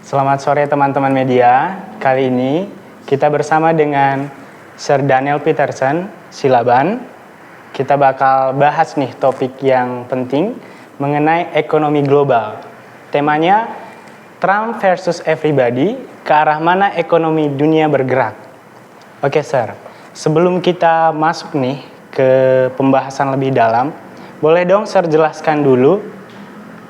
Selamat sore teman-teman media. Kali ini kita bersama dengan Sir Daniel Peterson, Silaban. Kita bakal bahas nih topik yang penting mengenai ekonomi global. Temanya Trump versus everybody, ke arah mana ekonomi dunia bergerak. Oke Sir, sebelum kita masuk nih ke pembahasan lebih dalam, boleh dong Sir jelaskan dulu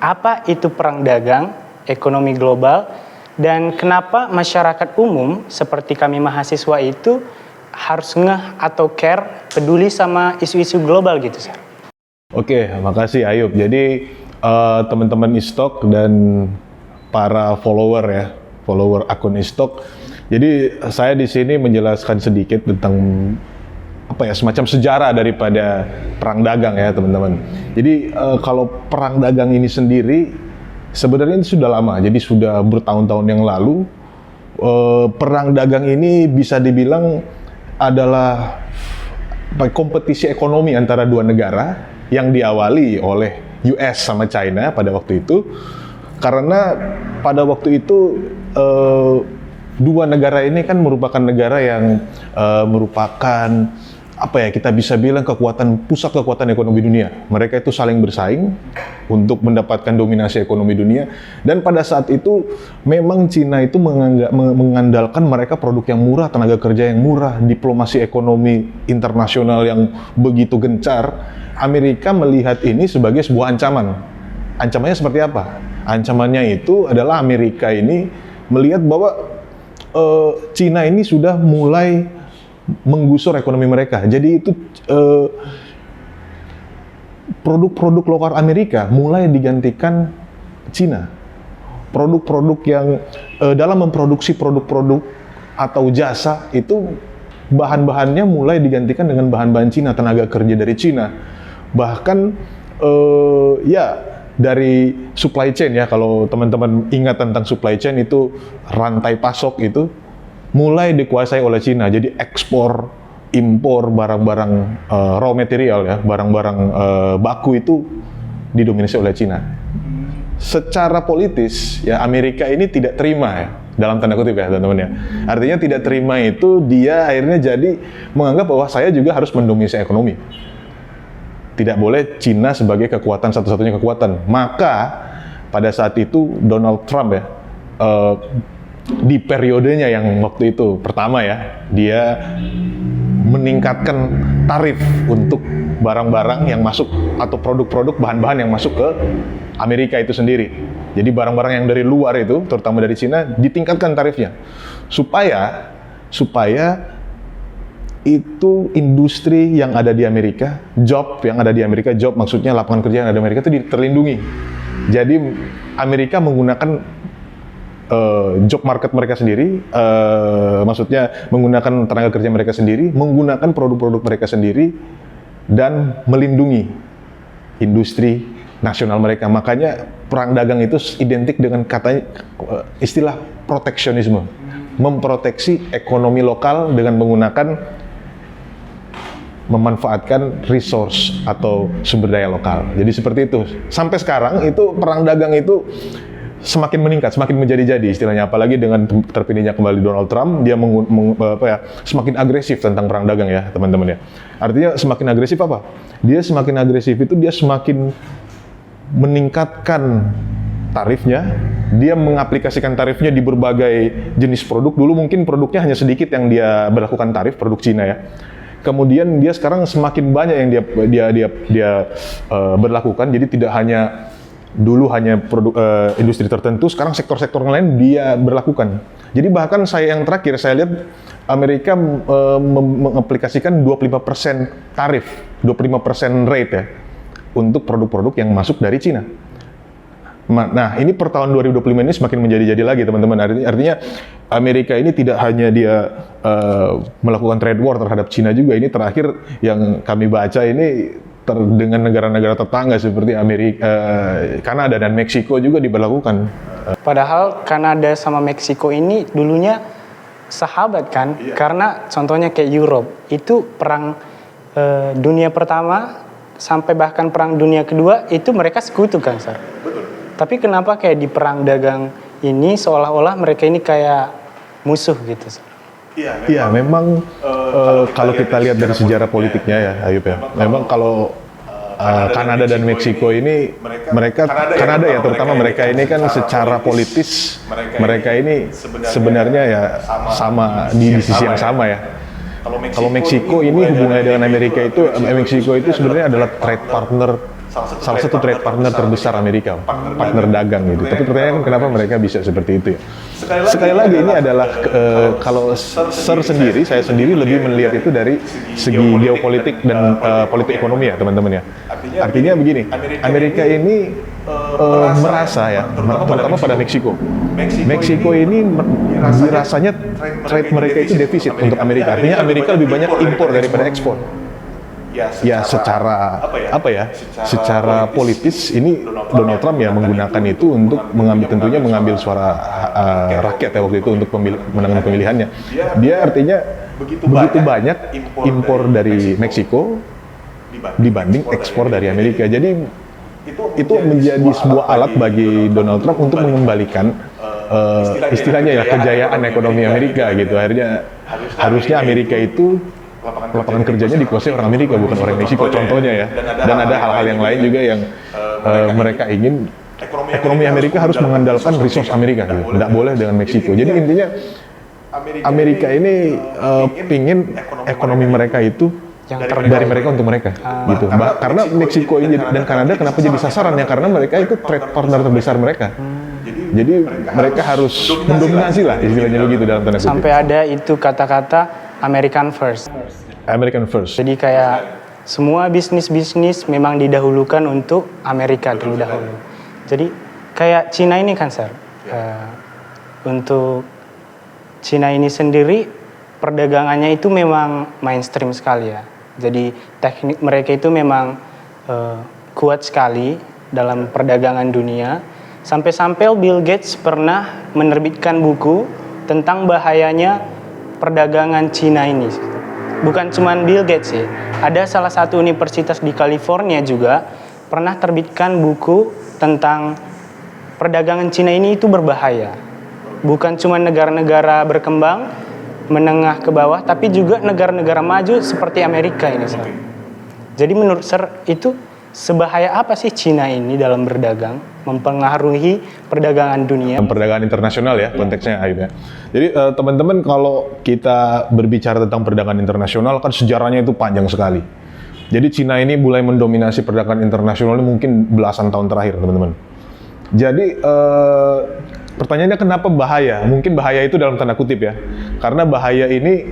apa itu perang dagang, ekonomi global, dan kenapa masyarakat umum seperti kami mahasiswa itu harus ngeh atau care, peduli sama isu-isu global gitu, Sir? Oke, makasih Ayub. Jadi teman-teman Istok dan para follower akun Istok. Jadi saya di sini menjelaskan sedikit tentang semacam sejarah daripada perang dagang ya teman-teman. Jadi kalau perang dagang ini sendiri sebenarnya ini sudah lama, jadi sudah bertahun-tahun yang lalu. Perang dagang ini bisa dibilang adalah kompetisi ekonomi antara dua negara yang diawali oleh US sama China pada waktu itu. Karena pada waktu itu dua negara ini kan merupakan negara yang merupakan kita bisa bilang pusat kekuatan ekonomi dunia. Mereka itu saling bersaing untuk mendapatkan dominasi ekonomi dunia, dan pada saat itu memang Cina itu mengandalkan mereka produk yang murah, tenaga kerja yang murah, diplomasi ekonomi internasional yang begitu gencar. Amerika melihat ini sebagai sebuah ancaman. Ancamannya seperti apa? Ancamannya itu adalah Amerika ini melihat bahwa Cina ini sudah mulai menggusur ekonomi mereka. Jadi itu produk-produk lokal Amerika mulai digantikan Cina. Produk-produk yang dalam memproduksi produk-produk atau jasa itu bahan-bahannya mulai digantikan dengan bahan-bahan Cina, tenaga kerja dari Cina. Bahkan dari supply chain ya, kalau teman-teman ingat tentang supply chain itu rantai pasok itu mulai dikuasai oleh Cina. Jadi ekspor, impor barang-barang raw material ya, barang-barang baku itu didominasi oleh Cina. Secara politis ya Amerika ini tidak terima ya, dalam tanda kutip ya teman-teman ya. Artinya tidak terima itu dia akhirnya jadi menganggap bahwa saya juga harus mendominasi ekonomi. Tidak boleh Cina sebagai kekuatan, satu-satunya kekuatan. Maka pada saat itu Donald Trump ya, di periodenya yang waktu itu pertama ya, dia meningkatkan tarif untuk barang-barang yang masuk atau produk-produk bahan-bahan yang masuk ke Amerika itu sendiri. Jadi barang-barang yang dari luar itu, terutama dari Cina, ditingkatkan tarifnya supaya itu industri yang ada di Amerika, job yang ada di Amerika, job maksudnya lapangan kerja yang ada di Amerika itu terlindungi. Jadi Amerika menggunakan job market mereka sendiri, maksudnya menggunakan tenaga kerja mereka sendiri, menggunakan produk-produk mereka sendiri, dan melindungi industri nasional mereka. Makanya perang dagang itu identik dengan istilah proteksionisme, memproteksi ekonomi lokal dengan memanfaatkan resource atau sumber daya lokal. Jadi seperti itu. Sampai sekarang itu perang dagang itu semakin meningkat, semakin menjadi-jadi istilahnya. Apalagi dengan terpilihnya kembali Donald Trump, dia semakin agresif tentang perang dagang ya teman-teman ya. Artinya semakin agresif apa? Dia semakin agresif itu dia semakin meningkatkan tarifnya. Dia mengaplikasikan tarifnya di berbagai jenis produk. Dulu mungkin produknya hanya sedikit yang dia berlakukan tarif, produk Cina ya. Kemudian dia sekarang semakin banyak yang dia berlakukan. Jadi tidak hanya dulu hanya produk industri tertentu, sekarang sektor-sektor lain dia berlakukan. Jadi bahkan yang terakhir saya lihat Amerika mengaplikasikan 25% tarif, 25% rate ya untuk produk-produk yang masuk dari Cina. Nah, ini per tahun 2025 ini semakin menjadi-jadi lagi teman-teman. Artinya Amerika ini tidak hanya dia melakukan trade war terhadap Cina juga. Ini terakhir yang kami baca ini dengan negara-negara tetangga seperti Amerika, Kanada dan Meksiko juga diberlakukan. Padahal Kanada sama Meksiko ini dulunya sahabat kan? Iya. Karena contohnya kayak Europe, itu perang dunia pertama sampai bahkan perang dunia kedua itu mereka sekutu kan, Sir? Betul. Tapi kenapa kayak di perang dagang ini seolah-olah mereka ini kayak musuh gitu. Iya, memang kalau kita lihat dari sejarah politiknya ya, Ayub ya, memang kalau Kanada dan Meksiko ini Kanada ya terutama mereka ini kan secara politis mereka ini sebenarnya ya sama di sisi yang sama ya. Kalau Meksiko ini hubungannya dengan Amerika itu Meksiko itu sebenarnya adalah trade partner, salah satu trade partner terbesar Amerika, partner dagang gitu. Tapi pertanyaan kenapa mereka bisa seperti itu ya? Sekali lagi ini adalah kalau saya sendiri lebih melihat itu dari segi geopolitik dan politik ekonomi ya teman-teman ya. Artinya begini, Amerika ini merasa ya, terutama pada Meksiko ini rasanya trade mereka itu defisit untuk Amerika. Artinya Amerika lebih banyak impor daripada ekspor. Ya secara secara politis ini Donald Trump ya menggunakan itu untuk mengambil suara rakyat ya waktu itu untuk menangani pemilihannya. Dia artinya begitu banyak impor dari Meksiko dibanding ekspor dari Amerika. Jadi itu menjadi sebuah alat bagi Donald Trump untuk mengembalikan istilahnya ya kejayaan ekonomi Amerika gitu. Akhirnya harusnya Amerika itu lapangan kerjanya dikuasai orang Amerika bukan orang Meksiko contohnya ya, dan ada hal-hal yang lain juga yang mereka ingin ekonomi Amerika harus mengandalkan resource Amerika gitu, tidak boleh dengan Meksiko. Jadi intinya Amerika ini pingin ekonomi mereka itu dari mereka untuk mereka gitu. Karena Meksiko ini dan Kanada kenapa jadi sasaran ya, karena mereka itu trade partner terbesar mereka. Jadi mereka harus mendominasi lah istilahnya begitu dalam tanda kutip. Sampai ada itu kata-kata American First. American First. Jadi kayak semua bisnis memang didahulukan untuk Amerika dulu dahulu. Jadi kayak Cina ini kan Sir, untuk Cina ini sendiri perdagangannya itu memang mainstream sekali ya. Jadi teknik mereka itu memang kuat sekali dalam perdagangan dunia. Sampai-sampai Bill Gates pernah menerbitkan buku tentang bahayanya perdagangan Cina ini. Bukan cuma Bill Gates sih, ada salah satu universitas di California juga pernah terbitkan buku tentang perdagangan Cina ini itu berbahaya. Bukan cuma negara-negara berkembang, menengah ke bawah, tapi juga negara-negara maju seperti Amerika ini. Jadi menurut Sir, itu sebahaya apa sih Cina ini dalam berdagang, mempengaruhi perdagangan dunia? Perdagangan internasional ya konteksnya Ayub ya. Jadi teman-teman kalau kita berbicara tentang perdagangan internasional kan sejarahnya itu panjang sekali. Jadi Cina ini mulai mendominasi perdagangan internasional ini mungkin belasan tahun terakhir teman-teman. Jadi pertanyaannya kenapa bahaya? Mungkin bahaya itu dalam tanda kutip ya. Karena bahaya ini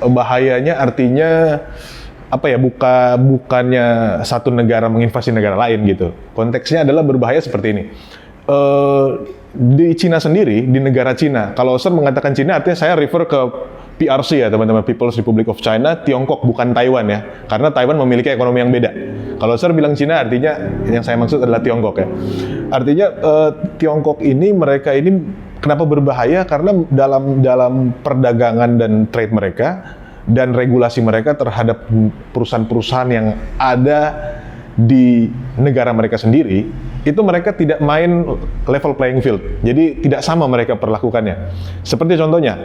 bahayanya artinya apa ya, bukannya satu negara menginvasi negara lain gitu. Konteksnya adalah berbahaya seperti ini. Di Cina sendiri, di negara Cina, kalau saya mengatakan Cina artinya saya refer ke PRC ya teman-teman, People's Republic of China, Tiongkok bukan Taiwan ya, karena Taiwan memiliki ekonomi yang beda. Kalau saya bilang Cina artinya yang saya maksud adalah Tiongkok ya. Artinya Tiongkok ini mereka ini kenapa berbahaya, karena dalam perdagangan dan trade mereka dan regulasi mereka terhadap perusahaan-perusahaan yang ada di negara mereka sendiri, itu mereka tidak main level playing field. Jadi tidak sama mereka perlakukannya. Seperti contohnya,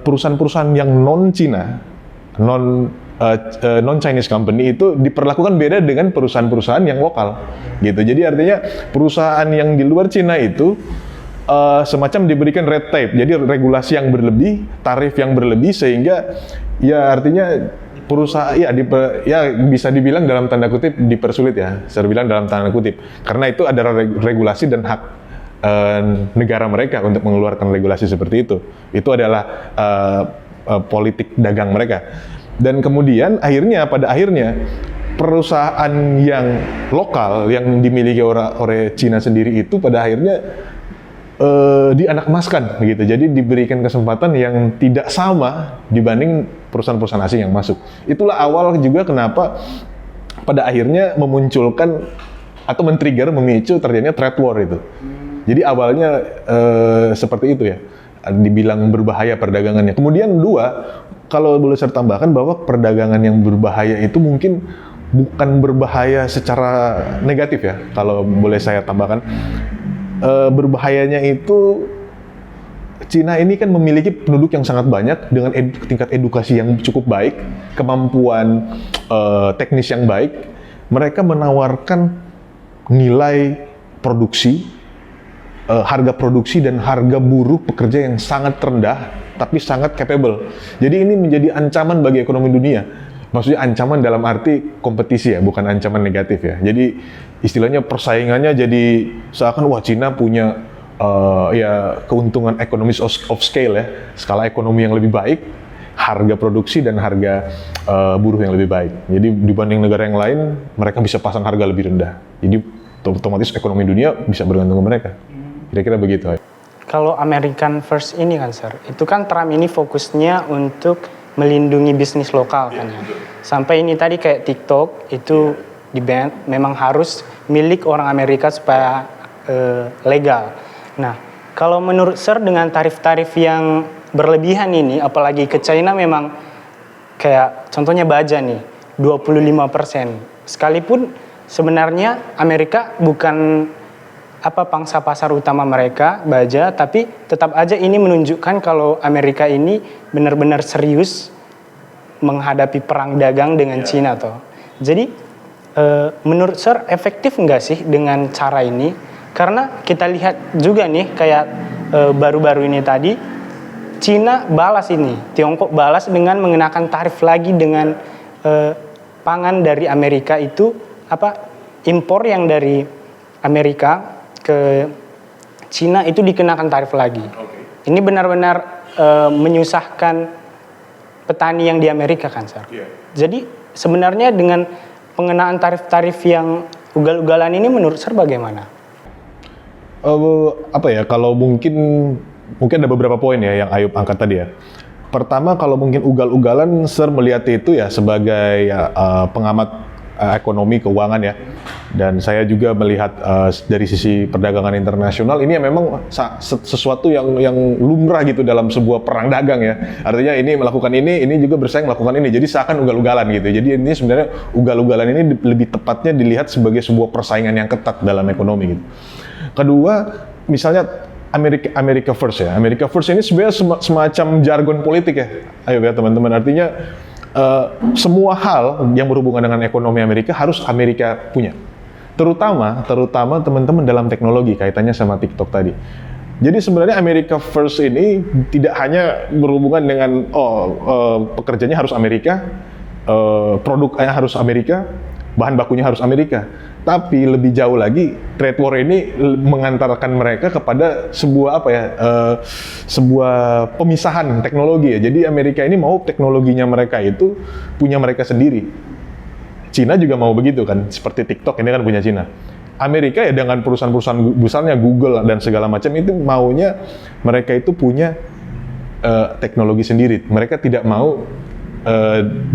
perusahaan-perusahaan yang non-Cina, non-Chinese company itu diperlakukan beda dengan perusahaan-perusahaan yang lokal. Gitu. Jadi artinya perusahaan yang di luar Cina itu semacam diberikan red tape, jadi regulasi yang berlebih, tarif yang berlebih, sehingga ya artinya perusahaan ya bisa dibilang dalam tanda kutip dipersulit ya, saya bilang dalam tanda kutip, karena itu adalah regulasi dan hak negara mereka untuk mengeluarkan regulasi seperti itu. Itu adalah politik dagang mereka. Dan kemudian pada akhirnya perusahaan yang lokal yang dimiliki oleh Cina sendiri itu pada akhirnya dianakmaskan gitu. Jadi diberikan kesempatan yang tidak sama dibanding perusahaan-perusahaan asing yang masuk. Itulah awal juga kenapa pada akhirnya memunculkan atau memicu terjadinya trade war itu. Jadi awalnya seperti itu ya, dibilang berbahaya perdagangannya. Kemudian kalau boleh saya tambahkan bahwa perdagangan yang berbahaya itu mungkin bukan berbahaya secara negatif ya, kalau boleh saya tambahkan. berbahayanya itu Cina ini kan memiliki penduduk yang sangat banyak dengan tingkat edukasi yang cukup baik, kemampuan teknis yang baik. Mereka menawarkan nilai produksi, harga produksi dan harga buruh pekerja yang sangat rendah, tapi sangat capable. Jadi ini menjadi ancaman bagi ekonomi dunia. Maksudnya ancaman dalam arti kompetisi ya, bukan ancaman negatif ya. Jadi istilahnya persaingannya jadi seakan wah Cina punya ya keuntungan ekonomis of scale ya, skala ekonomi yang lebih baik, harga produksi dan harga buruh yang lebih baik. Jadi dibanding negara yang lain, mereka bisa pasang harga lebih rendah. Jadi otomatis ekonomi dunia bisa bergantung ke mereka. Kira-kira begitu. Kalau American First ini kan, Sir, itu kan Trump ini fokusnya untuk melindungi bisnis lokal kan ya. Sampai ini tadi kayak TikTok itu di-ban, memang harus milik orang Amerika supaya legal. Nah, kalau menurut Sir dengan tarif-tarif yang berlebihan ini, apalagi ke China memang kayak contohnya baja nih, 25%. Sekalipun sebenarnya Amerika bukan pangsa pasar utama mereka, baja, tapi tetap aja ini menunjukkan kalau Amerika ini benar-benar serius menghadapi perang dagang dengan Cina toh. Jadi menurut Sir efektif nggak sih dengan cara ini? Karena kita lihat juga nih kayak baru-baru ini tadi Cina balas ini, Tiongkok balas dengan mengenakan tarif lagi dengan pangan dari Amerika itu impor yang dari Amerika ke Cina itu dikenakan tarif lagi. Ini benar-benar menyusahkan petani yang di Amerika kan, Sir. Jadi sebenarnya dengan pengenaan tarif-tarif yang ugal-ugalan ini menurut Sir bagaimana? Kalau mungkin ada beberapa poin ya yang Ayub angkat tadi ya. Pertama, kalau mungkin ugal-ugalan, Sir melihat itu ya sebagai pengamat ekonomi keuangan ya. Dan saya juga melihat dari sisi perdagangan internasional ini ya memang sesuatu yang lumrah gitu dalam sebuah perang dagang ya. Artinya ini melakukan ini juga bersaing melakukan ini. Jadi seakan ugal-ugalan gitu. Jadi ini sebenarnya ugal-ugalan ini lebih tepatnya dilihat sebagai sebuah persaingan yang ketat dalam ekonomi gitu. Kedua, misalnya America First ya. America First ini sebenarnya semacam jargon politik ya. Ayo ya teman-teman. Artinya semua hal yang berhubungan dengan ekonomi Amerika harus Amerika punya. Terutama teman-teman dalam teknologi kaitannya sama TikTok tadi. Jadi sebenarnya America First ini tidak hanya berhubungan dengan pekerjanya harus Amerika, produknya harus Amerika, bahan bakunya harus Amerika. Tapi lebih jauh lagi, trade war ini mengantarkan mereka kepada sebuah sebuah pemisahan teknologi ya. Jadi Amerika ini mau teknologinya mereka itu punya mereka sendiri. Cina juga mau begitu kan, seperti TikTok ini kan punya Cina. Amerika ya dengan perusahaan-perusahaan besarnya Google dan segala macam itu maunya mereka itu punya teknologi sendiri. Mereka tidak mau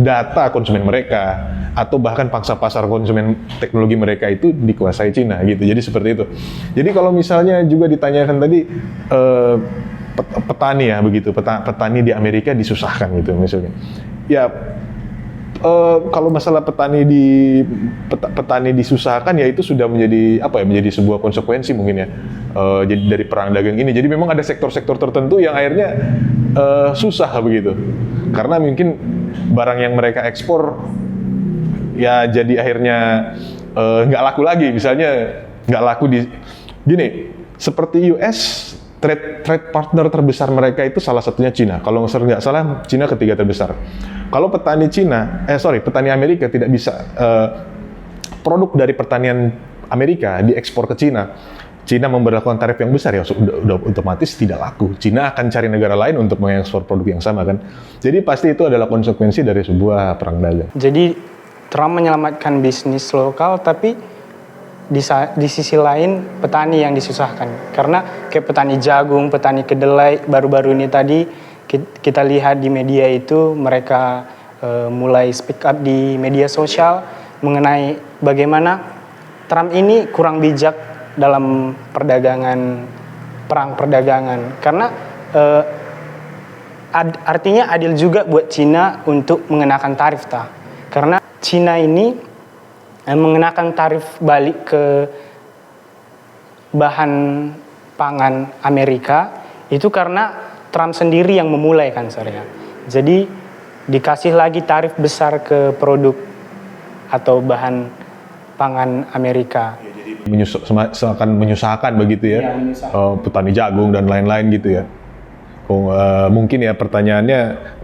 data konsumen mereka atau bahkan pangsa pasar konsumen teknologi mereka itu dikuasai Cina gitu. Jadi seperti itu. Jadi kalau misalnya juga ditanyakan tadi petani ya begitu, petani di Amerika disusahkan gitu misalnya. Ya kalau masalah petani disusahkan ya itu sudah menjadi menjadi sebuah konsekuensi mungkin ya jadi dari perang dagang ini. Jadi memang ada sektor-sektor tertentu yang akhirnya susah begitu. Karena mungkin barang yang mereka ekspor ya jadi akhirnya nggak laku lagi. Misalnya nggak laku gini, seperti US trade partner terbesar mereka itu salah satunya Cina. Kalau nggak salah Cina ketiga terbesar. Kalau petani petani Amerika tidak bisa produk dari pertanian Amerika diekspor ke Cina. Cina memberlakukan tarif yang besar ya sudah otomatis tidak laku. Cina akan cari negara lain untuk mengekspor produk yang sama kan. Jadi pasti itu adalah konsekuensi dari sebuah perang dagang. Jadi Trump menyelamatkan bisnis lokal tapi di sisi lain petani yang disusahkan. Karena kayak petani jagung, petani kedelai baru-baru ini tadi kita lihat di media itu mereka mulai speak up di media sosial mengenai bagaimana Trump ini kurang bijak dalam perang perdagangan karena artinya adil juga buat Cina untuk mengenakan tarif karena Cina ini mengenakan tarif balik ke bahan pangan Amerika itu karena Trump sendiri yang memulai kan Sir ya. Jadi dikasih lagi tarif besar ke produk atau bahan pangan Amerika. Akan menyusahkan begitu ya, petani jagung dan lain-lain gitu ya. Mungkin ya pertanyaannya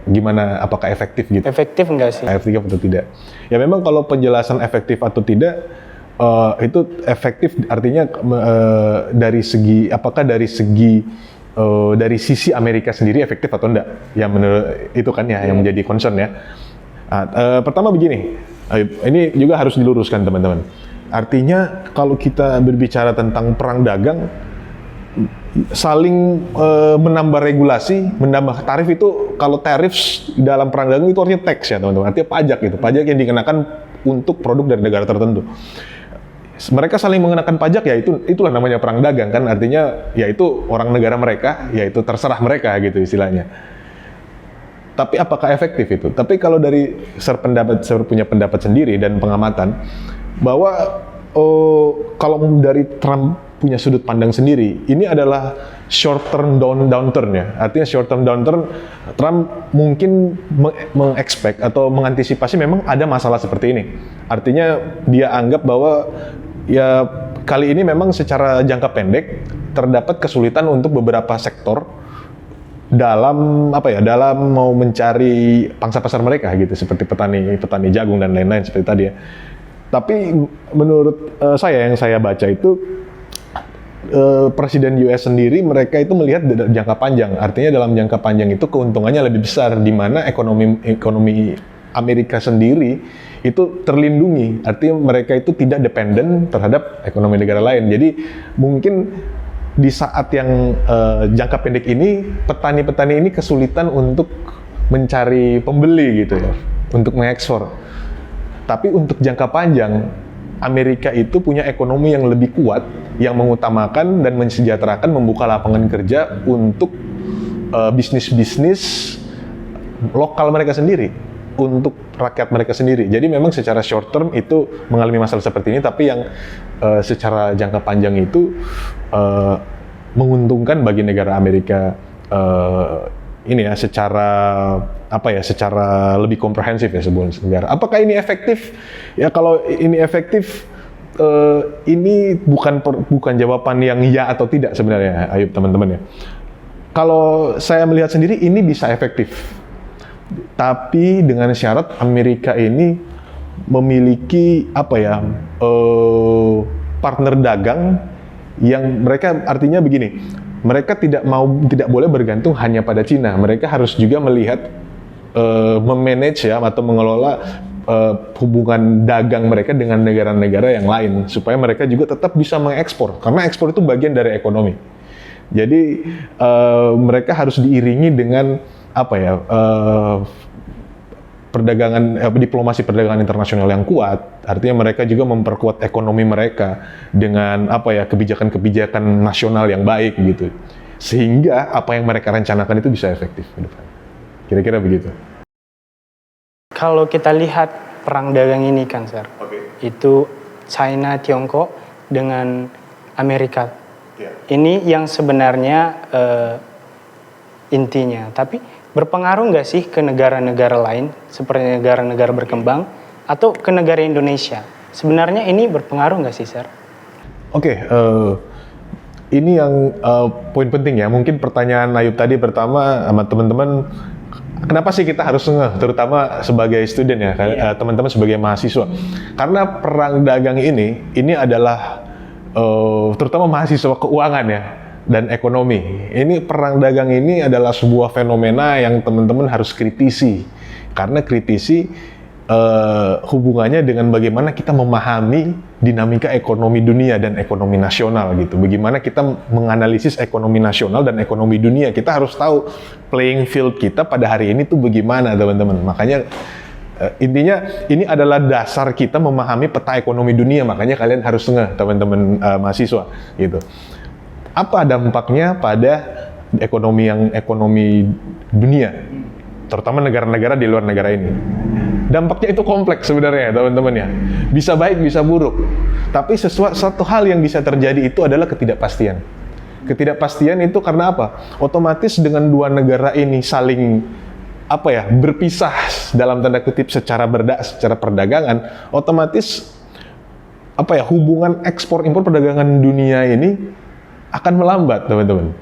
gimana, apakah efektif gitu? Efektif nggak sih? Efektif atau tidak? Ya memang kalau penjelasan efektif atau tidak itu efektif artinya dari segi apakah dari sisi Amerika sendiri efektif atau enggak? Ya menurut itu kan ya yang menjadi concern ya. Pertama begini, ini juga harus diluruskan teman-teman. Artinya kalau kita berbicara tentang perang dagang, saling menambah regulasi, menambah tarif itu, kalau tarif dalam perang dagang itu artinya tax ya teman-teman, artinya pajak gitu, pajak yang dikenakan untuk produk dari negara tertentu. Mereka saling mengenakan pajak ya itulah namanya perang dagang kan, artinya ya itu orang negara mereka, ya itu terserah mereka gitu istilahnya. Tapi apakah efektif itu? Tapi kalau dari saya punya pendapat sendiri dan pengamatan bahwa kalau dari Trump punya sudut pandang sendiri, ini adalah short term downturn ya. Artinya short term downturn, Trump mungkin mengekspek atau mengantisipasi memang ada masalah seperti ini. Artinya dia anggap bahwa ya kali ini memang secara jangka pendek terdapat kesulitan untuk beberapa sektor dalam dalam mau mencari pangsa pasar mereka gitu, seperti petani jagung dan lain-lain seperti tadi ya. Tapi menurut yang saya baca itu Presiden US sendiri mereka itu melihat jangka panjang. Artinya dalam jangka panjang itu keuntungannya lebih besar, di mana ekonomi Amerika sendiri itu terlindungi. Artinya mereka itu tidak dependen terhadap ekonomi negara lain. Jadi mungkin di saat yang jangka pendek ini petani-petani ini kesulitan untuk mencari pembeli gitu ya, untuk mengekspor. Tapi untuk jangka panjang, Amerika itu punya ekonomi yang lebih kuat, yang mengutamakan dan mensejahterakan, membuka lapangan kerja untuk bisnis-bisnis lokal mereka sendiri, untuk rakyat mereka sendiri. Jadi memang secara short term itu mengalami masalah seperti ini, tapi yang secara jangka panjang itu menguntungkan bagi negara Amerika ini ya, secara lebih komprehensif ya sebuah negara. Apakah ini efektif? Ya kalau ini efektif, ini bukan jawaban yang ya atau tidak sebenarnya, Ayub teman-teman ya. Kalau saya melihat sendiri ini bisa efektif, tapi dengan syarat Amerika ini memiliki partner dagang yang mereka, artinya begini. Mereka tidak boleh bergantung hanya pada Cina. Mereka harus juga melihat, memanage ya atau mengelola hubungan dagang mereka dengan negara-negara yang lain supaya mereka juga tetap bisa mengekspor, karena ekspor itu bagian dari ekonomi. Jadi mereka harus diiringi dengan diplomasi perdagangan internasional yang kuat. Artinya mereka juga memperkuat ekonomi mereka dengan kebijakan-kebijakan nasional yang baik gitu, sehingga apa yang mereka rencanakan itu bisa efektif ke depan. Kira-kira begitu. Kalau kita lihat perang dagang ini kan Sir, itu China Tiongkok dengan Amerika. Ini yang sebenarnya intinya. Tapi berpengaruh nggak sih ke negara-negara lain, seperti negara-negara berkembang, atau ke negara Indonesia? Sebenarnya ini berpengaruh nggak sih, Sir? Ini yang poin penting ya. Mungkin pertanyaan Ayub tadi pertama sama teman-teman, kenapa sih kita harus ngeh, terutama sebagai student ya, teman-teman sebagai mahasiswa. Karena perang dagang ini adalah terutama mahasiswa keuangan ya, dan ekonomi. Ini perang dagang ini adalah sebuah fenomena yang teman-teman harus kritisi. Karena kritisi hubungannya dengan bagaimana kita memahami dinamika ekonomi dunia dan ekonomi nasional gitu. Bagaimana kita menganalisis ekonomi nasional dan ekonomi dunia. Kita harus tahu playing field kita pada hari ini tuh bagaimana, teman-teman. Makanya intinya ini adalah dasar kita memahami peta ekonomi dunia. Makanya kalian harus ngeh, teman-teman mahasiswa gitu. Apa dampaknya pada ekonomi dunia, terutama negara-negara di luar negara ini. dampaknya itu kompleks sebenarnya teman-teman ya. Bisa baik, bisa buruk. Tapi satu hal yang bisa terjadi itu adalah ketidakpastian. Ketidakpastian itu karena apa? Otomatis dengan dua negara ini saling berpisah dalam tanda kutip secara perdagangan, otomatis hubungan ekspor impor perdagangan dunia ini akan melambat, teman-teman.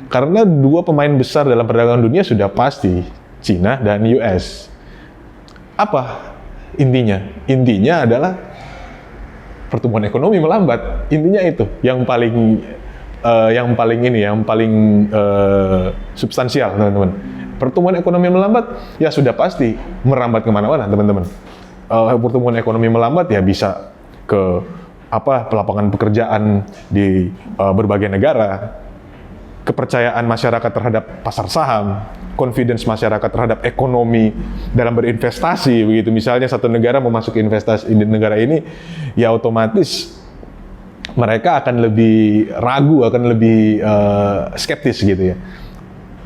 Karena dua pemain besar dalam perdagangan dunia sudah pasti, Cina dan US. Apa intinya? Intinya adalah pertumbuhan ekonomi melambat. Intinya itu yang paling substansial, teman-teman. Pertumbuhan ekonomi melambat, ya sudah pasti merambat kemana-mana, teman-teman. Pertumbuhan ekonomi melambat ya bisa ke lapangan pekerjaan di berbagai negara, kepercayaan masyarakat terhadap pasar saham, confidence masyarakat terhadap ekonomi dalam berinvestasi begitu. Misalnya satu negara mau masuk investasi di negara ini, ya otomatis mereka akan lebih ragu, akan lebih skeptis gitu ya.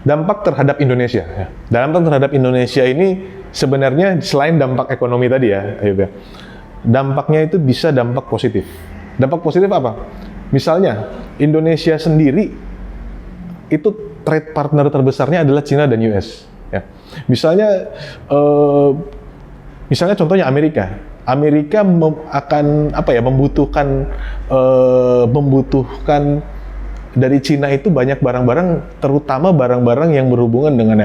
Dampak terhadap Indonesia. Ya. Dampak terhadap Indonesia ini sebenarnya selain dampak ekonomi tadi ya, Ayub ya, dampaknya itu bisa dampak positif. Dampak positif apa? Misalnya Indonesia sendiri itu trade partner terbesarnya adalah Cina dan US. Ya. Misalnya contohnya Amerika. Amerika akan membutuhkan dari Cina itu banyak barang-barang, terutama barang-barang yang berhubungan dengan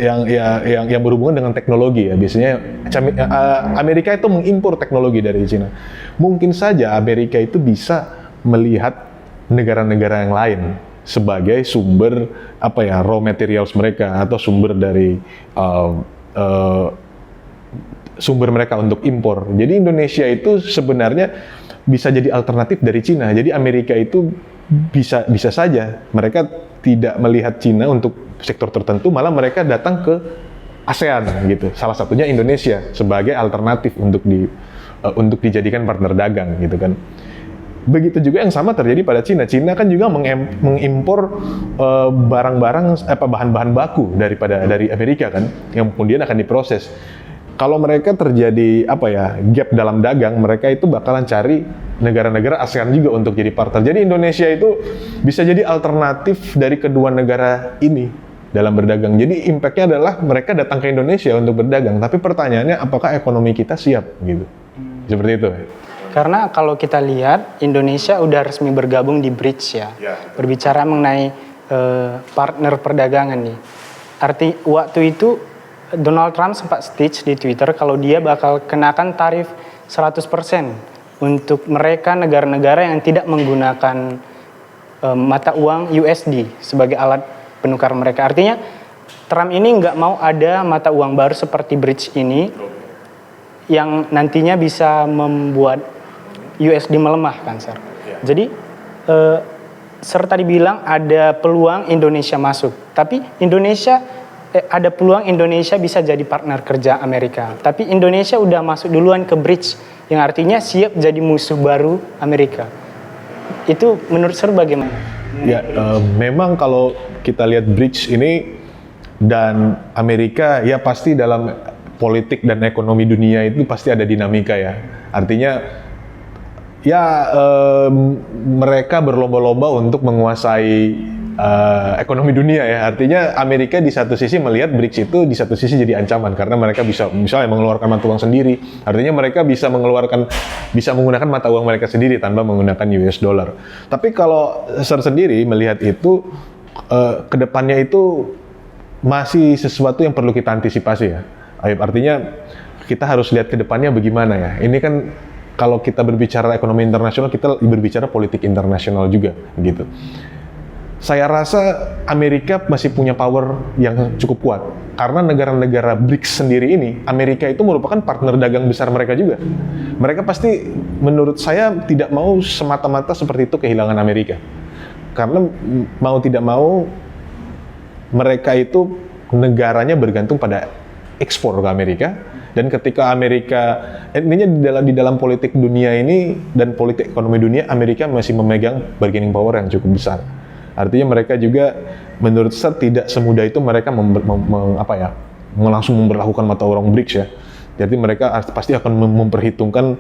yang berhubungan dengan teknologi ya. Biasanya Amerika itu mengimpor teknologi dari Cina. Mungkin saja Amerika itu bisa melihat negara-negara yang lain sebagai sumber raw materials mereka atau sumber dari sumber mereka untuk impor. Jadi Indonesia itu sebenarnya bisa jadi alternatif dari Cina. Jadi Amerika itu bisa saja mereka tidak melihat Cina untuk sektor tertentu, malah mereka datang ke ASEAN gitu. Salah satunya Indonesia sebagai alternatif untuk dijadikan partner dagang gitu kan. Begitu juga yang sama terjadi pada Cina. Cina kan juga mengimpor bahan-bahan baku dari Amerika kan, yang kemudian akan diproses. Kalau mereka terjadi gap dalam dagang, mereka itu bakalan cari negara-negara ASEAN juga untuk jadi partner. Jadi Indonesia itu bisa jadi alternatif dari kedua negara ini dalam berdagang. Jadi impact-nya adalah mereka datang ke Indonesia untuk berdagang. Tapi pertanyaannya, apakah ekonomi kita siap gitu? Seperti itu. Karena kalau kita lihat, Indonesia udah resmi bergabung di BRICS ya. Berbicara mengenai partner perdagangan nih. Waktu itu Donald Trump sempat speech di Twitter kalau dia bakal kenakan tarif 100% untuk mereka negara-negara yang tidak menggunakan mata uang USD sebagai alat penukar mereka. Artinya Trump ini nggak mau ada mata uang baru seperti BRICS ini yang nantinya bisa membuat USD melemah kan, Sir. Jadi Sir tadi bilang ada peluang Indonesia masuk, tapi ada peluang Indonesia bisa jadi partner kerja Amerika. Tapi Indonesia udah masuk duluan ke BRICS, yang artinya siap jadi musuh baru Amerika. Itu menurut Sir bagaimana? Ya, memang kalau kita lihat BRICS ini dan Amerika, ya pasti dalam politik dan ekonomi dunia itu pasti ada dinamika ya. Artinya mereka berlomba-lomba untuk menguasai ekonomi dunia ya. Artinya Amerika di satu sisi melihat BRICS itu di satu sisi jadi ancaman karena mereka bisa misalnya mengeluarkan mata uang sendiri. Artinya mereka bisa menggunakan mata uang mereka sendiri tanpa menggunakan US dollar. Tapi kalau Sir sendiri melihat itu kedepannya itu masih sesuatu yang perlu kita antisipasi ya. Artinya kita harus lihat kedepannya bagaimana ya. Ini kan kalau kita berbicara ekonomi internasional, kita berbicara politik internasional juga gitu. Saya rasa Amerika masih punya power yang cukup kuat. Karena negara-negara BRICS sendiri ini, Amerika itu merupakan partner dagang besar mereka juga. Mereka pasti, menurut saya, tidak mau semata-mata seperti itu kehilangan Amerika. Karena mau tidak mau, mereka itu negaranya bergantung pada ekspor ke Amerika. Dan ketika Amerika, intinya di dalam politik dunia ini dan politik ekonomi dunia, Amerika masih memegang bargaining power yang cukup besar. Artinya mereka juga, menurut saya tidak semudah itu mereka langsung memberlakukan mata uang BRICS ya. Jadi mereka pasti akan memperhitungkan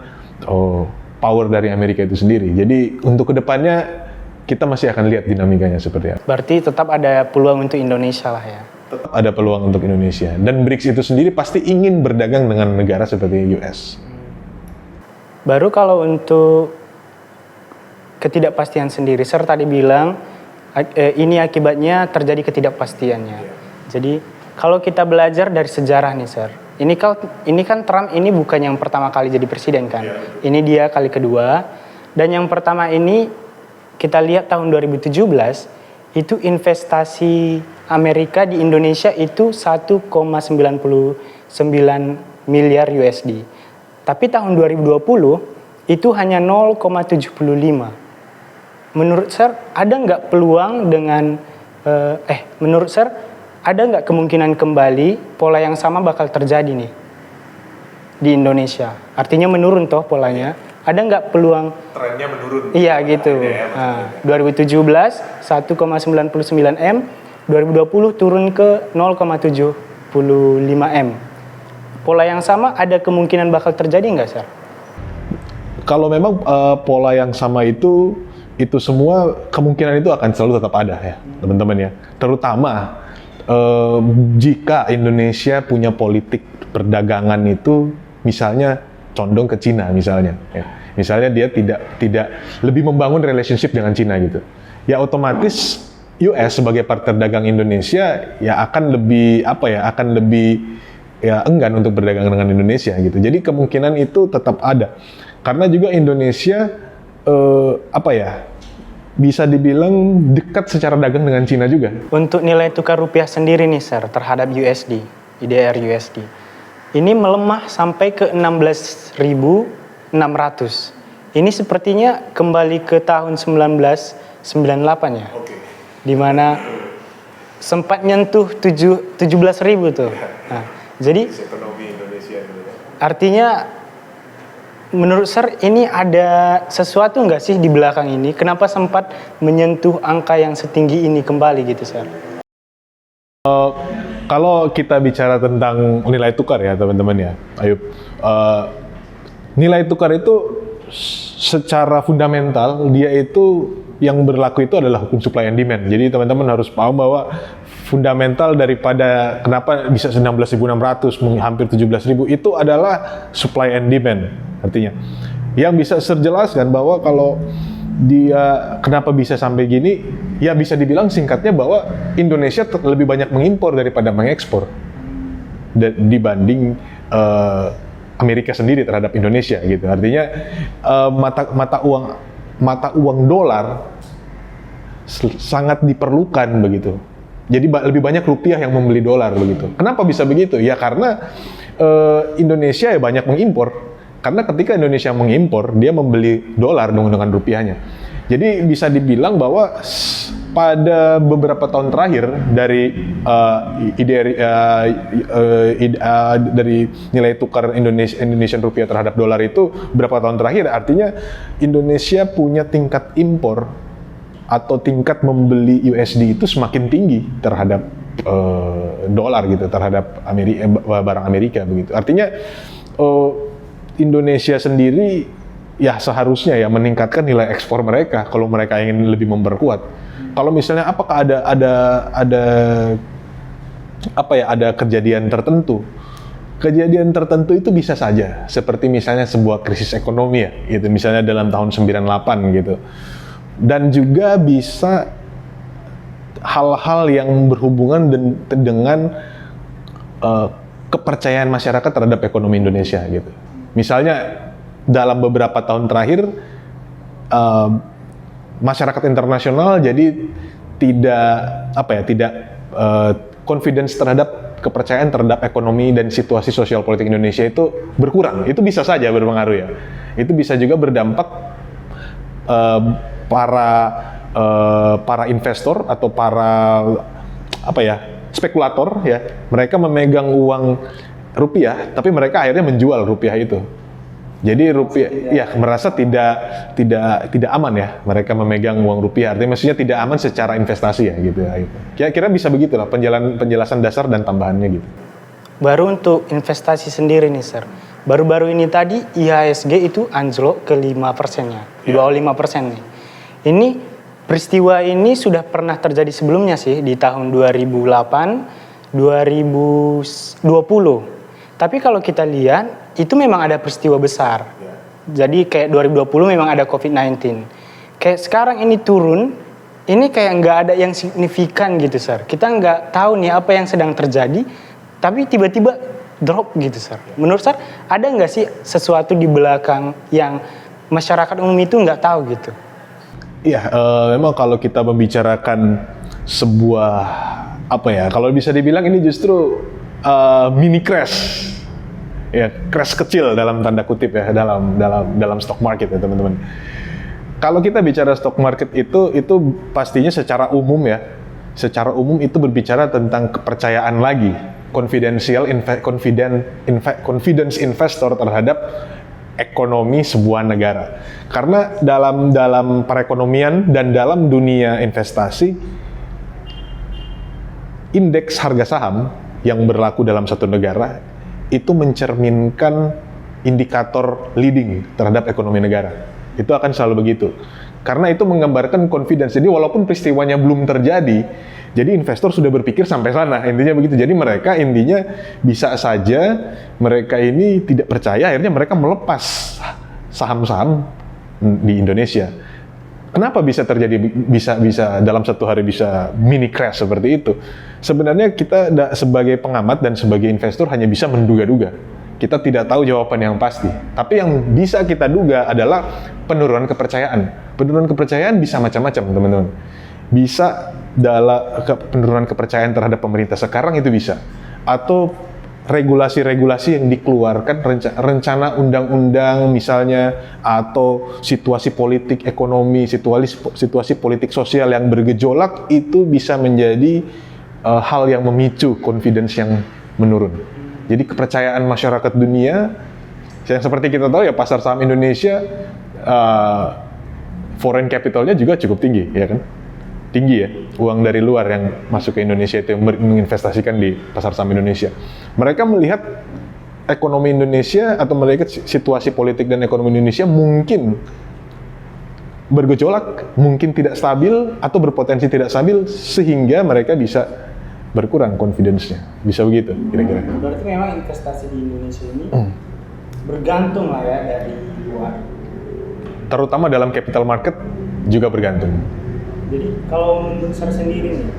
power dari Amerika itu sendiri. Jadi untuk kedepannya kita masih akan lihat dinamikanya seperti apa. Berarti tetap ada peluang untuk Indonesia lah ya? Tetap ada peluang untuk Indonesia. Dan BRICS itu sendiri pasti ingin berdagang dengan negara seperti US. Baru kalau untuk ketidakpastian sendiri, Sir tadi bilang ini akibatnya terjadi ketidakpastiannya. Jadi kalau kita belajar dari sejarah nih, Sir, ini kan Trump ini bukan yang pertama kali jadi presiden kan? Ini dia kali kedua. Dan yang pertama ini kita lihat tahun 2017 itu investasi Amerika di Indonesia itu 1,99 miliar USD. Tapi tahun 2020 itu hanya 0,75. Menurut Sir, ada nggak peluang dengan menurut Sir, ada nggak kemungkinan kembali pola yang sama bakal terjadi nih di Indonesia? Artinya menurun toh polanya. Ada nggak peluang? Trennya menurun. Iya gitu. 2017 1,99 M, 2020 turun ke 0,75 M. Pola yang sama ada kemungkinan bakal terjadi nggak, Sir? Kalau memang pola yang sama itu semua kemungkinan itu akan selalu tetap ada ya, teman-teman ya. Terutama jika Indonesia punya politik perdagangan itu misalnya condong ke Cina misalnya, ya. Misalnya dia tidak lebih membangun relationship dengan Cina gitu, ya otomatis US sebagai partner dagang Indonesia ya akan lebih enggan untuk berdagang dengan Indonesia gitu. Jadi kemungkinan itu tetap ada, karena juga Indonesia bisa dibilang dekat secara dagang dengan Cina juga. Untuk nilai tukar rupiah sendiri nih, Sir, terhadap USD, IDR USD. Ini melemah sampai ke 16.600. Ini sepertinya kembali ke tahun 1998 ya. Di mana sempat nyentuh 17.000 tuh. Nah, jadi artinya menurut Sir ini ada sesuatu nggak sih di belakang ini? Kenapa sempat menyentuh angka yang setinggi ini kembali gitu, Sir? Kalau kita bicara tentang nilai tukar ya teman-teman ya, Ayub, nilai tukar itu secara fundamental dia itu yang berlaku itu adalah hukum supply and demand. Jadi teman-teman harus paham bahwa fundamental daripada kenapa bisa 16.600 hampir 17.000 itu adalah supply and demand. Artinya yang bisa saya jelaskan bahwa kalau dia kenapa bisa sampai gini, ya bisa dibilang singkatnya bahwa Indonesia lebih banyak mengimpor daripada mengekspor dibanding Amerika sendiri terhadap Indonesia gitu. Artinya mata uang dolar sangat diperlukan begitu. Jadi lebih banyak rupiah yang membeli dolar begitu. Kenapa bisa begitu? Ya karena Indonesia ya banyak mengimpor. Karena ketika Indonesia mengimpor, dia membeli dolar dengan rupiahnya. Jadi bisa dibilang bahwa pada beberapa tahun terakhir dari dari nilai tukar Indonesian rupiah terhadap dolar itu berapa tahun terakhir, artinya Indonesia punya tingkat impor atau tingkat membeli USD itu semakin tinggi terhadap dolar gitu, terhadap barang Amerika begitu. Artinya Indonesia sendiri ya seharusnya ya meningkatkan nilai ekspor mereka kalau mereka ingin lebih memperkuat. Kalau misalnya apakah ada kejadian tertentu? Kejadian tertentu itu bisa saja seperti misalnya sebuah krisis ekonomi ya, gitu misalnya dalam tahun 98 gitu. Dan juga bisa hal-hal yang berhubungan dengan kepercayaan masyarakat terhadap ekonomi Indonesia gitu. Misalnya dalam beberapa tahun terakhir masyarakat internasional jadi tidak confidence terhadap kepercayaan terhadap ekonomi dan situasi sosial politik Indonesia itu berkurang. Itu bisa saja berpengaruh ya. Itu bisa juga berdampak para investor atau para spekulator ya, mereka memegang uang rupiah, tapi mereka akhirnya menjual rupiah itu. Jadi rupiah, ya merasa tidak aman ya, mereka memegang uang rupiah. Artinya maksudnya tidak aman secara investasi ya gitu ya. Kira-kira bisa begitulah penjelasan dasar dan tambahannya gitu. Baru untuk investasi sendiri nih, Sir. Baru-baru ini tadi IHSG itu anjlok ke 5%-nya, di bawah 5% nih. Ini peristiwa ini sudah pernah terjadi sebelumnya sih, di tahun 2008, 2020. Tapi kalau kita lihat, itu memang ada peristiwa besar. Jadi kayak 2020 memang ada COVID-19. Kayak sekarang ini turun, ini kayak nggak ada yang signifikan gitu, Sir. Kita nggak tahu nih apa yang sedang terjadi, tapi tiba-tiba drop gitu, Sir. Menurut Sir, ada nggak sih sesuatu di belakang yang masyarakat umum itu nggak tahu gitu? Iya, memang kalau kita membicarakan sebuah apa ya, kalau bisa dibilang ini justru mini crash, ya crash kecil dalam tanda kutip ya dalam stock market ya teman-teman. Kalau kita bicara stock market itu pastinya secara umum ya, secara umum itu berbicara tentang kepercayaan lagi, confidence investor terhadap ekonomi sebuah negara. Karena dalam perekonomian dan dalam dunia investasi, indeks harga saham yang berlaku dalam satu negara itu mencerminkan indikator leading terhadap ekonomi negara. Itu akan selalu begitu. Karena itu menggambarkan confidence. Jadi walaupun peristiwanya belum terjadi, jadi investor sudah berpikir sampai sana, intinya begitu. Jadi mereka intinya bisa saja mereka ini tidak percaya, akhirnya mereka melepas saham-saham di Indonesia. Kenapa bisa terjadi, bisa dalam satu hari bisa mini crash seperti itu? Sebenarnya kita sebagai pengamat dan sebagai investor hanya bisa menduga-duga. Kita tidak tahu jawaban yang pasti. Tapi yang bisa kita duga adalah penurunan kepercayaan. Penurunan kepercayaan bisa macam-macam, teman-teman. Bisa penurunan kepercayaan terhadap pemerintah sekarang itu bisa. Atau regulasi-regulasi yang dikeluarkan, rencana undang-undang misalnya, atau situasi politik ekonomi, situasi politik sosial yang bergejolak, itu bisa menjadi hal yang memicu confidence yang menurun. Jadi kepercayaan masyarakat dunia, yang seperti kita tahu ya pasar saham Indonesia, foreign capitalnya juga cukup tinggi, ya kan? Tinggi ya, uang dari luar yang masuk ke Indonesia itu yang menginvestasikan di pasar saham Indonesia. Mereka melihat ekonomi Indonesia atau melihat situasi politik dan ekonomi Indonesia mungkin bergejolak, mungkin tidak stabil atau berpotensi tidak stabil, sehingga mereka bisa berkurang confidence-nya. Bisa begitu kira-kira. Berarti memang investasi di Indonesia ini bergantung lah ya dari luar. Terutama dalam capital market juga bergantung. Jadi kalau menurut saya sendiri nih,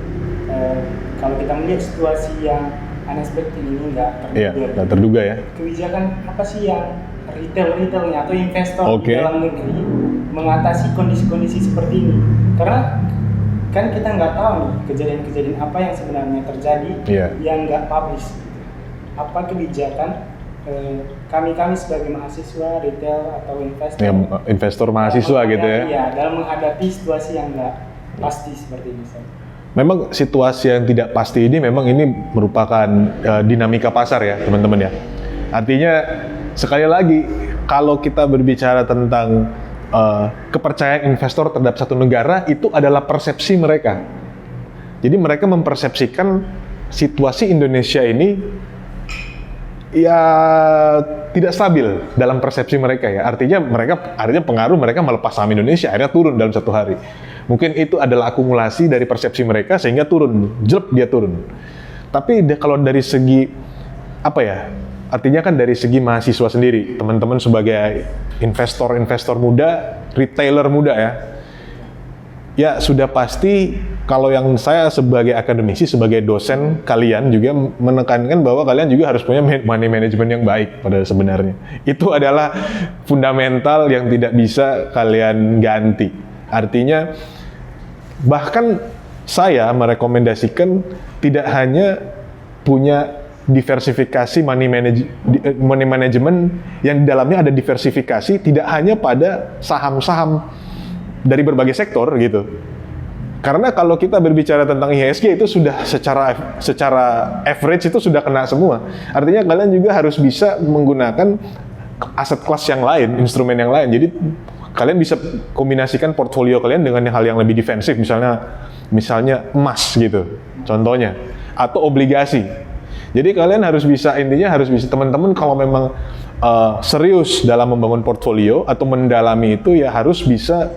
kalau kita melihat situasi yang unexpected ini nggak terduga. Iya, nggak terduga ya. Kebijakan apa sih yang retailnya atau investor di dalam negeri mengatasi kondisi-kondisi seperti ini? Karena kan kita nggak tahu nih kejadian-kejadian apa yang sebenarnya terjadi yang nggak publish. Apa kebijakan kami sebagai mahasiswa, retail atau investor? Ya, investor mahasiswa gitu ya? Iya, dalam menghadapi situasi yang nggak pasti seperti ini. Memang situasi yang tidak pasti ini memang ini merupakan dinamika pasar ya teman-teman ya. Artinya sekali lagi kalau kita berbicara tentang kepercayaan investor terhadap satu negara itu adalah persepsi mereka. Jadi mereka mempersepsikan situasi Indonesia ini ya tidak stabil dalam persepsi mereka ya. Artinya pengaruh mereka melepas saham Indonesia akhirnya turun dalam satu hari. Mungkin itu adalah akumulasi dari persepsi mereka sehingga turun, jelek dia turun. Tapi kalau dari segi apa ya? Artinya kan dari segi mahasiswa sendiri, teman-teman sebagai investor muda, retailer muda ya. Ya sudah pasti kalau yang saya sebagai akademisi, sebagai dosen kalian juga menekankan bahwa kalian juga harus punya money management yang baik pada sebenarnya. Itu adalah fundamental yang tidak bisa kalian ganti. Artinya bahkan saya merekomendasikan tidak hanya punya diversifikasi money management yang di dalamnya ada diversifikasi tidak hanya pada saham-saham dari berbagai sektor gitu. Karena kalau kita berbicara tentang IHSG itu sudah secara average itu sudah kena semua. Artinya kalian juga harus bisa menggunakan aset kelas yang lain, instrumen yang lain. Jadi kalian bisa kombinasikan portfolio kalian dengan hal yang lebih defensif, misalnya emas gitu, contohnya, atau obligasi. Jadi kalian harus bisa, intinya harus bisa, teman-teman kalau memang serius dalam membangun portfolio atau mendalami itu ya harus bisa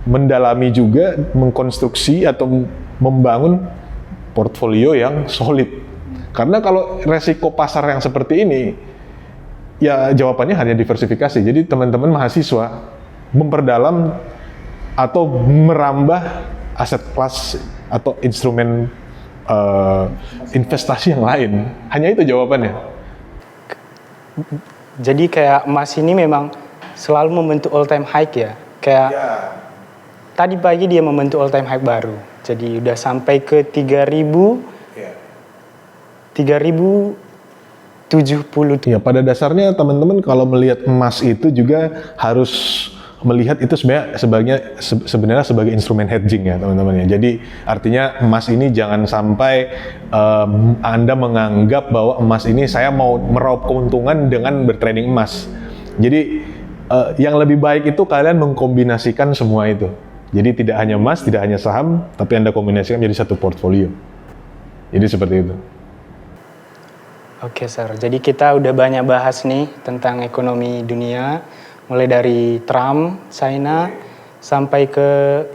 mendalami juga, mengkonstruksi atau membangun portfolio yang solid. Karena kalau resiko pasar yang seperti ini, ya jawabannya hanya diversifikasi. Jadi teman-teman mahasiswa memperdalam atau merambah aset kelas atau instrumen investasi yang lain. Hanya itu jawabannya. Jadi kayak emas ini memang selalu membentuk all time high ya. Kayak tadi pagi dia membentuk all time high baru. Jadi udah sampai ke 3.070. Ya, pada dasarnya teman-teman kalau melihat emas itu juga harus melihat itu sebenarnya sebagai instrumen hedging ya teman-teman ya. Jadi artinya emas ini jangan sampai Anda menganggap bahwa emas ini saya mau meraup keuntungan dengan bertrading emas. Jadi yang lebih baik itu kalian mengkombinasikan semua itu. Jadi tidak hanya emas, tidak hanya saham, tapi Anda kombinasikan menjadi satu portfolio. Jadi seperti itu. Oke, Sir. Jadi kita udah banyak bahas nih tentang ekonomi dunia, mulai dari Trump, China, sampai ke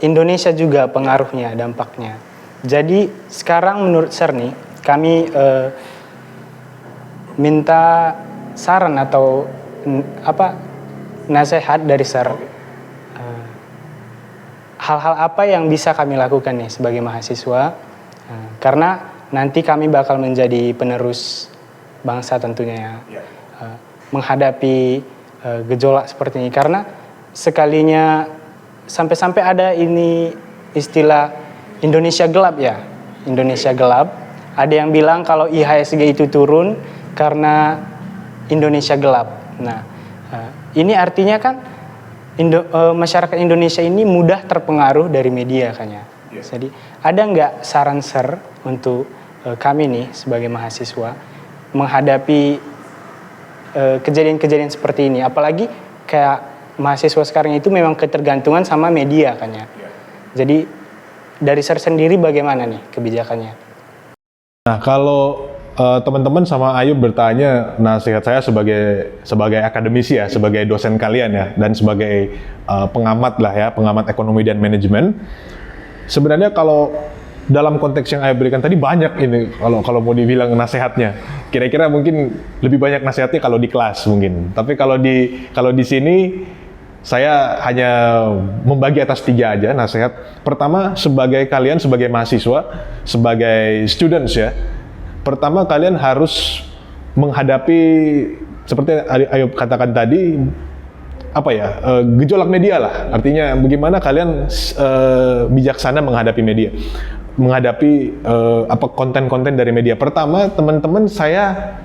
Indonesia juga pengaruhnya, dampaknya. Jadi sekarang menurut Sir nih, kami minta saran atau nasihat dari Sir. Hal-hal apa yang bisa kami lakukan nih sebagai mahasiswa? Karena nanti kami bakal menjadi penerus bangsa tentunya ya. Menghadapi gejolak seperti ini, karena sekalinya sampai-sampai ada ini istilah Indonesia gelap ya, Indonesia gelap. Ada yang bilang kalau IHSG itu turun karena Indonesia gelap. Nah, ini artinya kan masyarakat Indonesia ini mudah terpengaruh dari media kan ya. Jadi ada nggak saran Sir untuk kami nih sebagai mahasiswa menghadapi kejadian-kejadian seperti ini, apalagi kayak mahasiswa sekarang itu memang ketergantungan sama media kan ya. Jadi dari Sir sendiri bagaimana nih kebijakannya? Nah, kalau teman-teman sama Ayub bertanya nasihat saya sebagai akademisi ya, sebagai dosen kalian ya, dan sebagai pengamat lah ya, pengamat ekonomi dan manajemen. Sebenarnya kalau dalam konteks yang Ayub berikan tadi banyak ini kalau mau dibilang nasihatnya. Kira-kira mungkin lebih banyak nasihatnya kalau di kelas mungkin. Tapi kalau di sini saya hanya membagi atas 3 aja nasihat. Pertama, kalian sebagai mahasiswa, sebagai students ya. Pertama, kalian harus menghadapi seperti Ayub katakan tadi gejolak media lah. Artinya bagaimana kalian bijaksana menghadapi media. Menghadapi konten-konten dari media. Pertama, teman-teman saya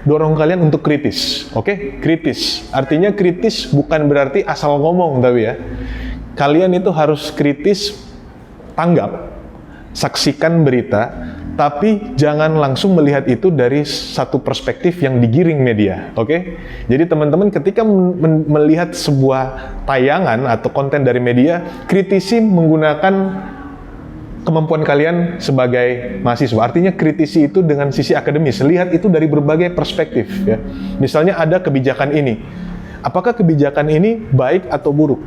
dorong kalian untuk kritis, oke? Kritis. Artinya kritis bukan berarti asal ngomong tapi ya. Kalian itu harus kritis, tanggap, saksikan berita, tapi jangan langsung melihat itu dari satu perspektif yang digiring media, oke? Jadi teman-teman ketika melihat sebuah tayangan atau konten dari media, kritisi menggunakan kemampuan kalian sebagai mahasiswa. Artinya kritisi itu dengan sisi akademis, lihat itu dari berbagai perspektif ya. Misalnya ada kebijakan ini, apakah kebijakan ini baik atau buruk?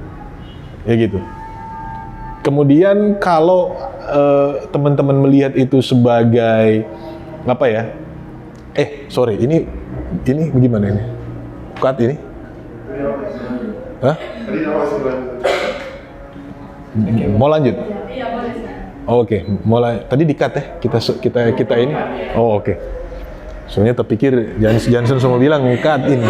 Ya gitu. Kemudian kalau teman-teman melihat itu sebagai ini bagaimana ini? Cut ini? Hah? Mau lanjut? Oh, oke. Mulai tadi di-cut ya kita ini. Oh, oke. Soalnya terpikir Jansen semua bilang cut ini.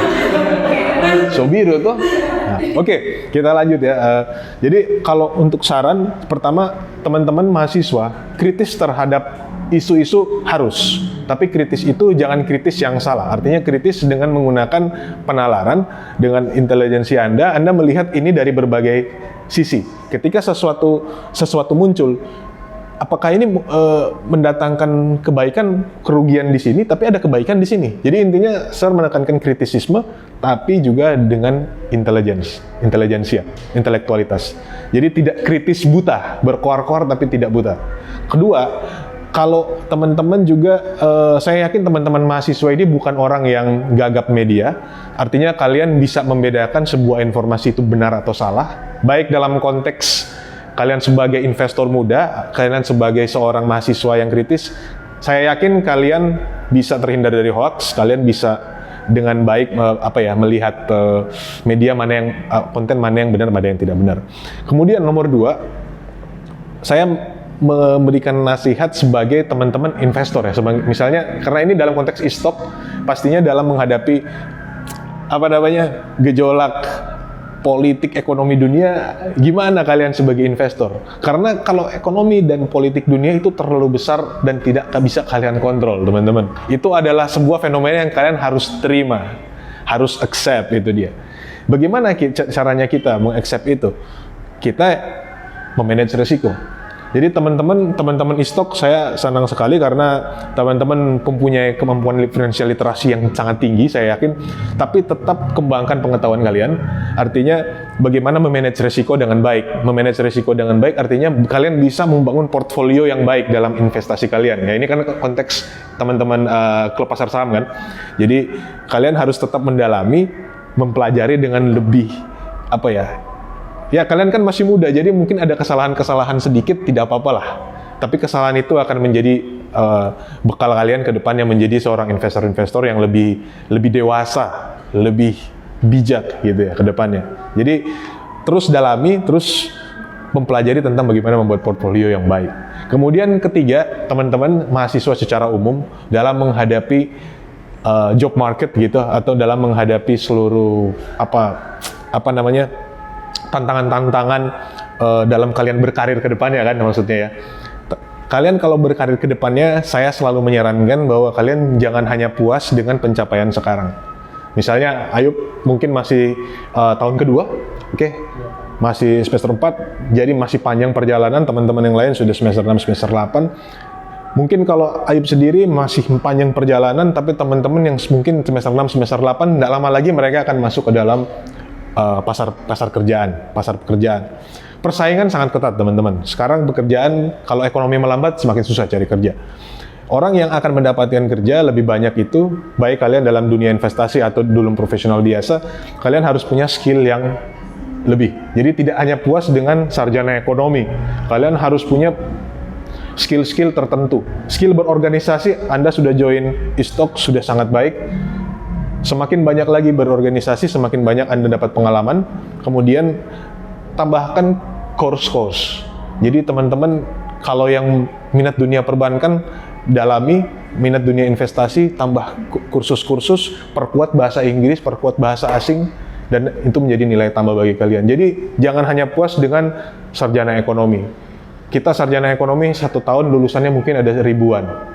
So biru tuh. Nah, oke, kita lanjut ya. Jadi kalau untuk saran pertama, teman-teman mahasiswa kritis terhadap isu-isu harus. Tapi kritis itu jangan kritis yang salah. Artinya kritis dengan menggunakan penalaran, dengan intelijensi Anda melihat ini dari berbagai sisi. Ketika sesuatu muncul, apakah ini mendatangkan kebaikan, kerugian di sini, tapi ada kebaikan di sini. Jadi intinya saya menekankan kritisisme, tapi juga dengan intelijensia, intelektualitas. Jadi tidak kritis buta, berkoar-koar tapi tidak buta. Kedua, kalau teman-teman juga, saya yakin teman-teman mahasiswa ini bukan orang yang gagap media, artinya kalian bisa membedakan sebuah informasi itu benar atau salah, baik dalam konteks kalian sebagai investor muda, kalian sebagai seorang mahasiswa yang kritis, saya yakin kalian bisa terhindar dari hoax, kalian bisa dengan baik melihat media mana yang konten mana yang benar, mana yang tidak benar. Kemudian nomor 2, saya memberikan nasihat sebagai teman-teman investor ya, misalnya karena ini dalam konteks e-stock, pastinya dalam menghadapi gejolak politik ekonomi dunia, gimana kalian sebagai investor? Karena kalau ekonomi dan politik dunia itu terlalu besar dan tidak bisa kalian kontrol, teman-teman. Itu adalah sebuah fenomena yang kalian harus terima, harus accept, itu dia. Bagaimana caranya kita mengaccept itu? Kita memanage risiko. Jadi teman-teman e-stock, saya senang sekali karena teman-teman mempunyai kemampuan finansial literasi yang sangat tinggi, saya yakin, tapi tetap kembangkan pengetahuan kalian. Artinya bagaimana memanage risiko dengan baik. Memanage risiko dengan baik artinya kalian bisa membangun portfolio yang baik dalam investasi kalian. Ya, ini kan konteks teman-teman klub pasar saham kan. Jadi kalian harus tetap mendalami, mempelajari dengan lebih ya kalian kan masih muda, jadi mungkin ada kesalahan-kesalahan sedikit, tidak apa-apalah. Tapi kesalahan itu akan menjadi bekal kalian ke depannya menjadi seorang investor-investor yang lebih dewasa, lebih bijak gitu ya ke depannya. Jadi terus dalami, terus mempelajari tentang bagaimana membuat portfolio yang baik. Kemudian ketiga, teman-teman mahasiswa secara umum dalam menghadapi job market gitu, atau dalam menghadapi seluruh tantangan-tantangan dalam kalian berkarir ke depannya kan, maksudnya ya. Kalian kalau berkarir ke depannya, saya selalu menyarankan bahwa kalian jangan hanya puas dengan pencapaian sekarang. Misalnya Ayub mungkin masih tahun kedua, oke? Masih semester 4, jadi masih panjang perjalanan, teman-teman yang lain sudah semester 6, semester 8. Mungkin kalau Ayub sendiri masih panjang perjalanan, tapi teman-teman yang mungkin semester 6, semester 8, tidak lama lagi mereka akan masuk ke dalam pasar pekerjaan. Persaingan sangat ketat, teman-teman. Sekarang pekerjaan, kalau ekonomi melambat, semakin susah cari kerja. Orang yang akan mendapatkan kerja lebih banyak itu, baik kalian dalam dunia investasi atau dalam profesional biasa, kalian harus punya skill yang lebih. Jadi tidak hanya puas dengan sarjana ekonomi, kalian harus punya skill-skill tertentu. Skill berorganisasi, Anda sudah join e-stock, sudah sangat baik. Semakin banyak lagi berorganisasi, semakin banyak Anda dapat pengalaman. Kemudian tambahkan course. Jadi teman-teman kalau yang minat dunia perbankan, dalami. Minat dunia investasi, tambah kursus-kursus, perkuat bahasa Inggris, perkuat bahasa asing, dan itu menjadi nilai tambah bagi kalian. Jadi jangan hanya puas dengan sarjana ekonomi. Kita sarjana ekonomi 1 tahun lulusannya mungkin ada ribuan.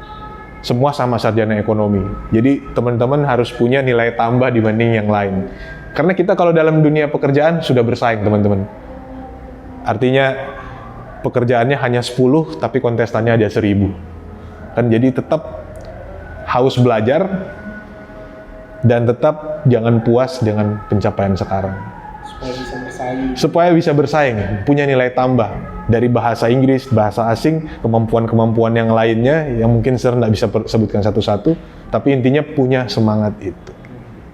Semua sama sarjana ekonomi. Jadi teman-teman harus punya nilai tambah dibanding yang lain. Karena kita kalau dalam dunia pekerjaan sudah bersaing, teman-teman. Artinya pekerjaannya hanya 10, tapi kontestannya ada 1000. Kan jadi tetap haus belajar dan tetap jangan puas dengan pencapaian sekarang. Supaya bisa bersaing, punya nilai tambah dari bahasa Inggris, bahasa asing, kemampuan-kemampuan yang lainnya yang mungkin saya tidak bisa sebutkan satu-satu, tapi intinya punya semangat itu.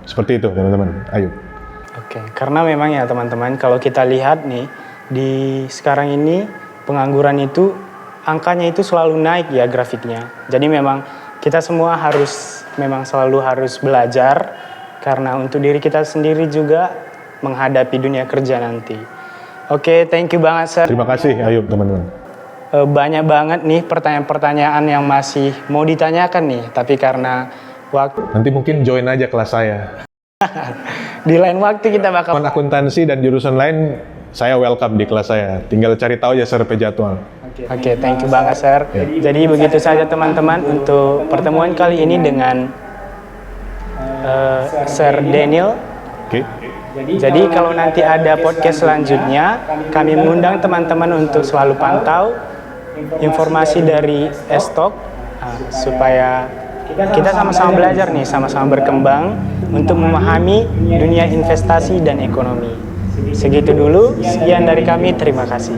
Seperti itu, teman-teman. Ayo. Oke, karena memang ya teman-teman, kalau kita lihat nih di sekarang ini pengangguran itu angkanya itu selalu naik ya grafiknya. Jadi memang kita semua memang selalu harus belajar karena untuk diri kita sendiri juga menghadapi dunia kerja nanti. Oke, thank you banget, Sir. Terima kasih, Ayub, teman-teman. Banyak banget nih pertanyaan-pertanyaan yang masih mau ditanyakan nih, tapi karena waktu... Nanti mungkin join aja kelas saya. Di lain waktu kita bakal... Akuntansi dan jurusan lain, saya welcome di kelas saya. Tinggal cari tahu aja survei jadwal. Oke, thank you banget, Sir. Ya. Jadi begitu saja teman-teman untuk pertemuan kali ini dengan Sir Daniel. Oke. Jadi kalau nanti ada podcast selanjutnya, kami mengundang teman-teman untuk selalu pantau informasi dari e-stock supaya kita sama-sama belajar nih, sama-sama berkembang untuk memahami dunia investasi dan ekonomi. Segitu dulu, sekian dari kami, terima kasih.